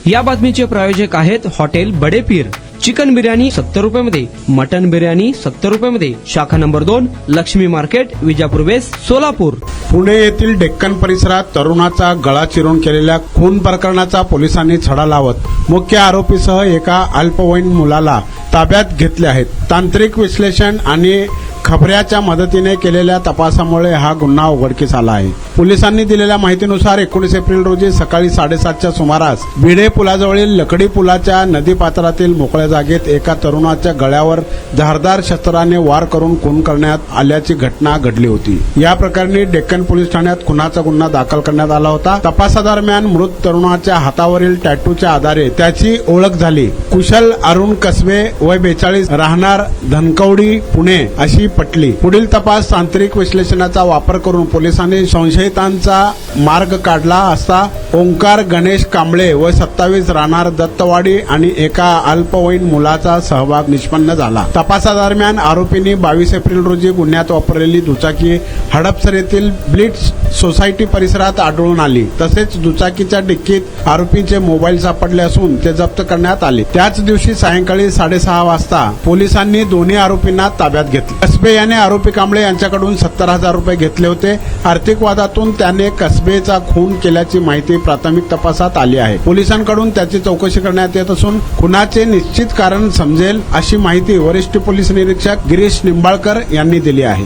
या बातमीचे प्रायोजक आहेत हॉटेल बडे पीर। चिकन बिर्याणी 70 रुपयामध्ये, मटन बिर्याणी 70 रुपयामध्ये। शाखा number 2, Laxmi market, Vijapur west, Solapur. Pune येथील डेक्कन परिसरात तरुणाचा गळा चिरून केलेल्या खून प्रकरणाचा पोलिसांनी छडा लावत मुख्य आरोपीसह एका अल्पवयीन मुलाला ताब्यात घेतले आहेत। तांत्रिक विश्लेषण आणि खबऱ्याच्या मदतीने केलेल्या तपासामुळे हा गुन्हा उघडकीस आला आहे। पोलिसांनी दिलेल्या माहितीनुसार 19 एप्रिल रोजी सकाळी 7:30च्या सुमारास भिडे पुलाजवळील लकडी पुलाच्या नदीपात्रातील मोकळ्या जागेत एका तरुणाच्या गळ्यावर धारदार शस्त्राने वार करून खून करण्यात आल्याची घटना घडली होती। या प्रकरणी डेक्कन पोलीस ठाण्यात खुनाचा गुन्हा दाखल करण्यात आला होता। तपासादरम्यान मृत तरुणाच्या हातावरील टॅटूच्या आधारे त्याची ओळख झाली। कुशल अरुण कसबे, वय 42, राहणार धनकवडी, पुणे अशी पटली। पुढील तपास तांत्रिक विश्लेषणाचा वापर करून पोलिसांनी संशयितांचा मार्ग काढला असता ओंकार गणेश कांबळे, वय 27, राहणार दत्तवाडी आणि एका अल्पवयीन मुलाचा सहभाग निष्पन्न झाला। तपासादरम्यान आरोपींनी 22 एप्रिल रोजी गुन्ह्यात वापरलेली दुचाकी हडपसर येथील ब्लिट्स सोसायटी परिसरात आढळून आली। तसेच दुचाकीच्या डिक्कीत आरोपींचे मोबाईल सापडले असून ते जप्त करण्यात आले। त्याच दिवशी सायंकाळी 6:30 वाजता पोलिसांनी दोन्ही आरोपींना ताब्यात घेतले। कसबे याने आरोपी कांबळे यांच्याकडून 70,000 रुपये घेतले होते। आर्थिक वादातून त्याने कसबेचा खून केल्याची माहिती प्राथमिक तपासात आली आहे। पोलिसांकडून त्याची चौकशी करण्यात येत असून खुनाचे निश्चित कारण समजेल अशी माहिती वरिष्ठ पोलीस निरीक्षक गिरीश निंबाळकर यांनी दिली आहे।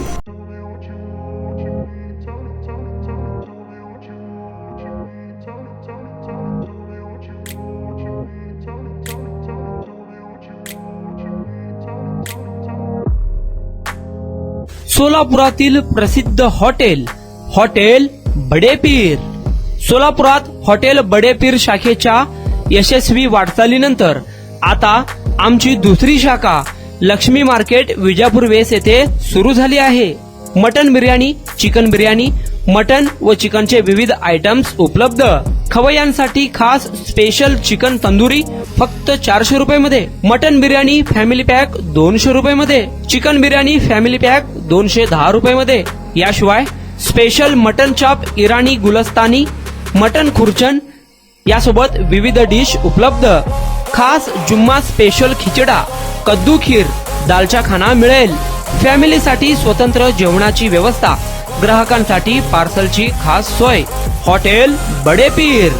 सोलापुरातील प्रसिद्ध हॉटेल बडे पीर। सोलापुरात हॉटेल बडे पीर शाखेच्या यशस्वी वाटचालीनंतर आता आमची दुसरी शाखा लक्ष्मी मार्केट, विजापूर वेस्ट येथे सुरू झाली आहे। Mutton biryani, chicken biryani, mutton व चिकनचे विविध आयटम्स उपलब्ध। खवय्यांसाठी खास स्पेशल चिकन तंदुरी फक्त 400 रुपयामध्ये, मटन बिर्याणी फॅमिली पॅक 200 रुपयामध्ये, चिकन बिर्याणी फॅमिली पॅक 210 रुपयामध्ये। याशिवाय स्पेशल मटन चाप, इराणी गुलस्तानी, मटन खुर्चन यासोबत विविध डिश उपलब्ध। खास जुम्मा स्पेशल खिचडा, कद्दू खीर, दालचा खाना मिळेल। फॅमिलीसाठी स्वतंत्र जेवणाची व्यवस्था, ग्राहकांसाठी पार्सलची खास सोय। हॉटेल बडे पीर,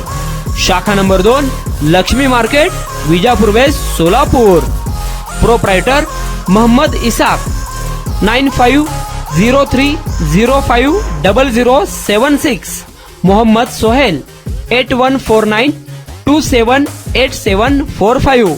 शाखा number 2, Laxmi market, Vijapur west, Solapur. Proprietor Mohammed Isaq, 9503050076। Mohammed Sohail, 8149278745।